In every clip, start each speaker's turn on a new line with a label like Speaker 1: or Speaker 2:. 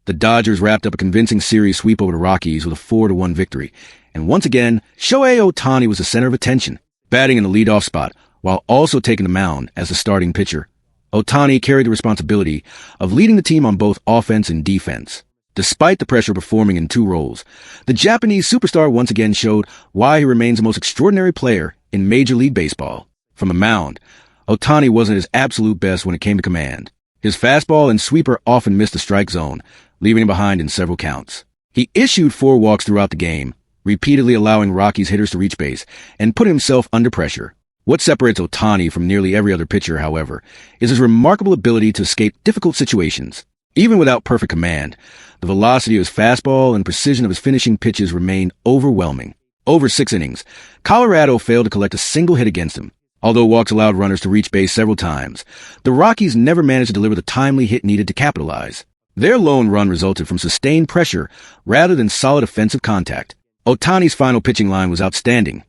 Speaker 1: The Dodgers wrapped up a convincing series sweep over the Rockies with a 4-1 victory. And once again, Shohei was the center of attention, batting in the leadoff spot while also taking the mound as the starting pitcher. Ohtani carried the responsibility of leading the team on both offense and defense. Despite the pressure performing in two roles, the Japanese superstar once again showed why he remains the most extraordinary player in Major League Baseball. From the mound, Ohtani wasn't his absolute best when it came to command. His fastball and sweeper often missed the strike zone, leaving him behind in several counts. He issued 4 walks throughout the game, repeatedly allowing Rockies hitters to reach base and put himself under pressure. What separates Ohtani from nearly every other pitcher, however, is his remarkable ability to escape difficult situations. Even without perfect command, the velocity of his fastball and precision of his finishing pitches remained overwhelming. Over 6 innings, Colorado failed to collect a single hit against him. Although walks allowed runners to reach base several times, the Rockies never managed to deliver the timely hit needed to capitalize. Their lone run resulted from sustained pressure rather than solid offensive contact. Ohtani's final pitching line was outstanding.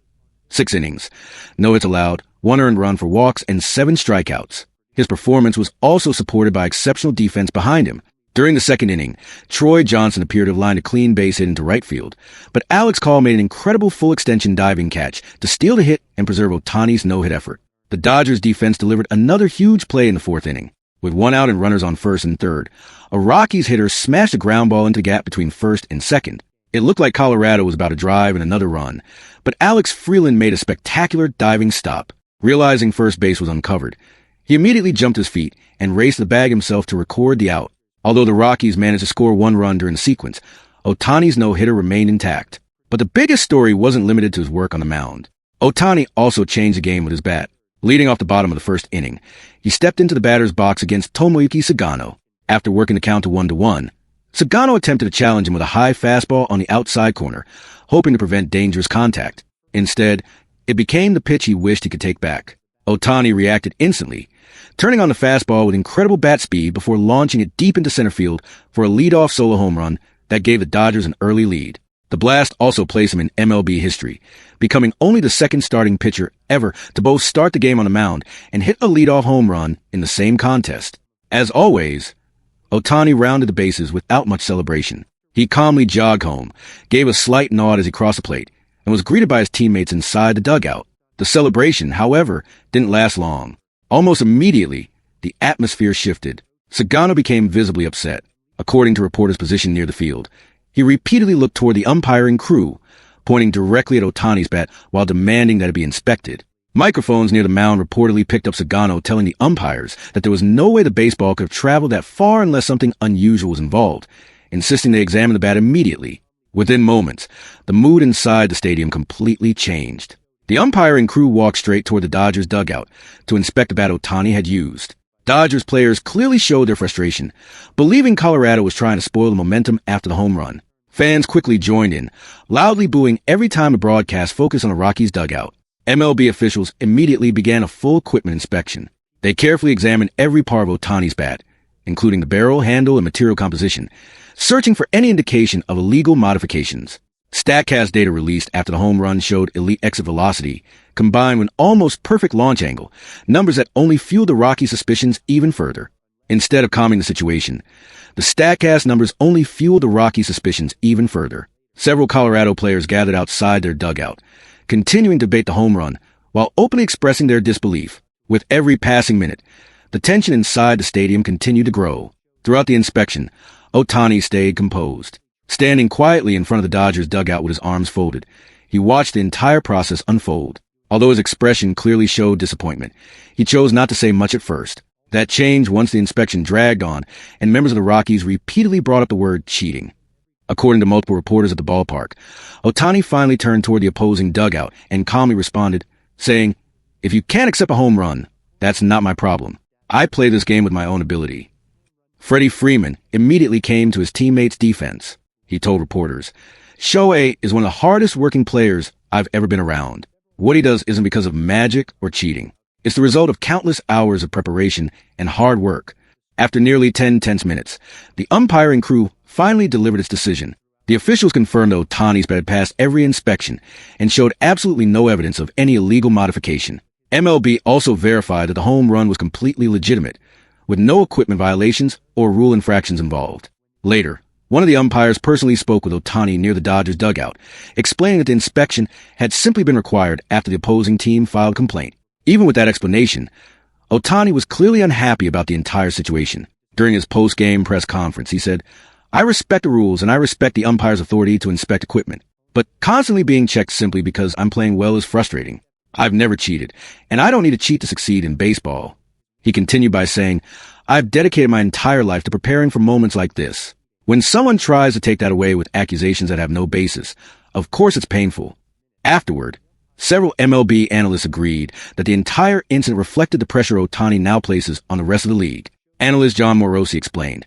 Speaker 1: 6 innings, no hits allowed, 1 earned run for walks, and 7 strikeouts. His performance was also supported by exceptional defense behind him. During the second inning, Troy Johnson appeared to have lined a clean base hit into right field, but Alex Call made an incredible full-extension diving catch to steal the hit and preserve Ohtani's no-hit effort. The Dodgers' defense delivered another huge play in the 4th inning. With 1 out and runners on first and third, a Rockies hitter smashed a ground ball into the gap between first and second. It looked like Colorado was about to drive and another run, but Alex Freeland made a spectacular diving stop. Realizing first base was uncovered, he immediately jumped to his feet and raced the bag himself to record the out. Although the Rockies managed to score 1 run during the sequence, Ohtani's no-hitter remained intact. But the biggest story wasn't limited to his work on the mound. Ohtani also changed the game with his bat. Leading off the bottom of the first inning, he stepped into the batter's box against Tomoyuki Sugano. After working the count to 1-1, Sugano attempted to challenge him with a high fastball on the outside corner, hoping to prevent dangerous contact. Instead, it became the pitch he wished he could take back. Ohtani reacted instantly, turning on the fastball with incredible bat speed before launching it deep into center field for a leadoff solo home run that gave the Dodgers an early lead. The blast also placed him in MLB history, becoming only the second starting pitcher ever to both start the game on the mound and hit a leadoff home run in the same contest. As always, Ohtani rounded the bases without much celebration. He calmly jogged home, gave a slight nod as he crossed the plate, and was greeted by his teammates inside the dugout. The celebration, however, didn't last long. Almost immediately, the atmosphere shifted. Sugano became visibly upset. According to reporters positioned near the field, he repeatedly looked toward the umpiring crew, pointing directly at Ohtani's bat while demanding that it be inspected. Microphones near the mound reportedly picked up Sugano telling the umpires that there was no way the baseball could have traveled that far unless something unusual was involved, insisting they examine the bat immediately. Within moments, the mood inside the stadium completely changed. The umpiring crew walked straight toward the Dodgers dugout to inspect the bat Ohtani had used. Dodgers players clearly showed their frustration, believing Colorado was trying to spoil the momentum after the home run. Fans quickly joined in, loudly booing every time the broadcast focused on the Rockies dugout. MLB officials immediately began a full equipment inspection. They carefully examined every part of Ohtani's bat, including the barrel, handle, and material composition, searching for any indication of illegal modifications. StatCast data released after the home run showed elite exit velocity, combined with almost perfect launch angle, numbers that only fueled the Rockies' suspicions even further. Instead of calming the situation, the StatCast numbers only fueled the Rockies' suspicions even further. Several Colorado players gathered outside their dugout, continuing to debate the home run, while openly expressing their disbelief. With every passing minute, the tension inside the stadium continued to grow. Throughout the inspection, Ohtani stayed composed. Standing quietly in front of the Dodgers dugout with his arms folded, he watched the entire process unfold. Although his expression clearly showed disappointment, he chose not to say much at first. That changed once the inspection dragged on and members of the Rockies repeatedly brought up the word cheating. According to multiple reporters at the ballpark, Ohtani finally turned toward the opposing dugout and calmly responded, saying, "If you can't accept a home run, that's not my problem. I play this game with my own ability." Freddie Freeman immediately came to his teammates' defense. He told reporters, "Shohei is one of the hardest working players I've ever been around. What he does isn't because of magic or cheating. It's the result of countless hours of preparation and hard work." After nearly 10 tense minutes, the umpiring crew finally delivered its decision. The officials confirmed that Ohtani's bat had passed every inspection and showed absolutely no evidence of any illegal modification. MLB also verified that the home run was completely legitimate, with no equipment violations or rule infractions involved. Later, One of the umpires personally spoke with Ohtani near the Dodgers dugout, explaining that the inspection had simply been required after the opposing team filed a complaint. Even with that explanation, Ohtani was clearly unhappy about the entire situation. During his post-game press conference, he said, "I respect the rules and I respect the umpire's authority to inspect equipment, but constantly being checked simply because I'm playing well is frustrating. I've never cheated, and I don't need to cheat to succeed in baseball." He continued by saying, "I've dedicated my entire life to preparing for moments like this. When someone tries to take that away with accusations that have no basis, of course it's painful." Afterward, several MLB analysts agreed that the entire incident reflected the pressure Ohtani now places on the rest of the league. Analyst John Morosi explained,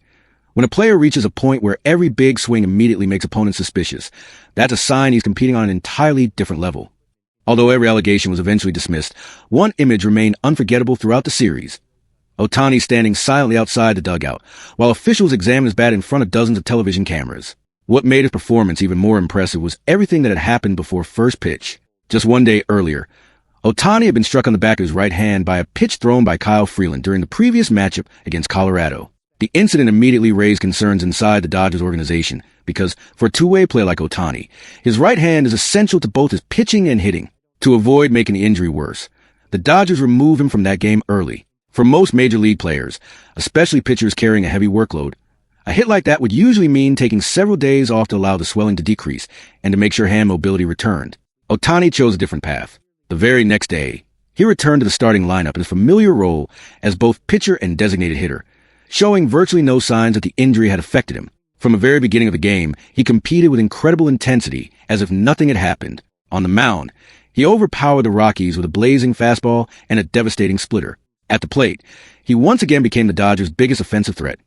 Speaker 1: "When a player reaches a point where every big swing immediately makes opponents suspicious, that's a sign he's competing on an entirely different level." Although every allegation was eventually dismissed, one image remained unforgettable throughout the series. Ohtani standing silently outside the dugout, while officials examined his bat in front of dozens of television cameras. What made his performance even more impressive was everything that had happened before first pitch. Just one day earlier, Ohtani had been struck on the back of his right hand by a pitch thrown by Kyle Freeland during the previous matchup against Colorado. The incident immediately raised concerns inside the Dodgers organization because, for a two-way player like Ohtani, his right hand is essential to both his pitching and hitting. To avoid making the injury worse, the Dodgers removed him from that game early. For most major league players, especially pitchers carrying a heavy workload, a hit like that would usually mean taking several days off to allow the swelling to decrease and to make sure hand mobility returned. Ohtani chose a different path. The very next day, he returned to the starting lineup in his familiar role as both pitcher and designated hitter, showing virtually no signs that the injury had affected him. From the very beginning of the game, he competed with incredible intensity as if nothing had happened. On the mound, he overpowered the Rockies with a blazing fastball and a devastating splitter. At the plate, he once again became the Dodgers' biggest offensive threat,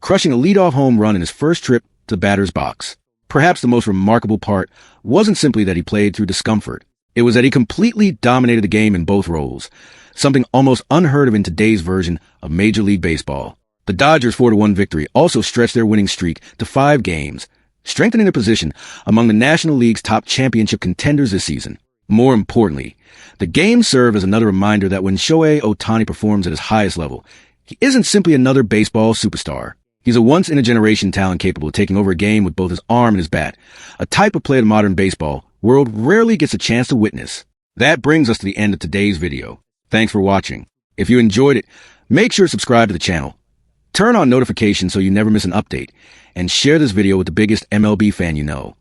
Speaker 1: crushing a leadoff home run in his first trip to the batter's box. Perhaps the most remarkable part wasn't simply that he played through discomfort. It was that he completely dominated the game in both roles, something almost unheard of in today's version of Major League Baseball. The Dodgers' 4-1 victory also stretched their winning streak to 5 games, strengthening their position among the National League's top championship contenders this season. More importantly, the game served as another reminder that when Shohei performs at his highest level, he isn't simply another baseball superstar. He's a once-in-a-generation talent capable of taking over a game with both his arm and his bat, a type of play the modern baseball world rarely gets a chance to witness. That brings us to the end of today's video. Thanks for watching. If you enjoyed it, make sure to subscribe to the channel, turn on notifications so you never miss an update, and share this video with the biggest MLB fan you know.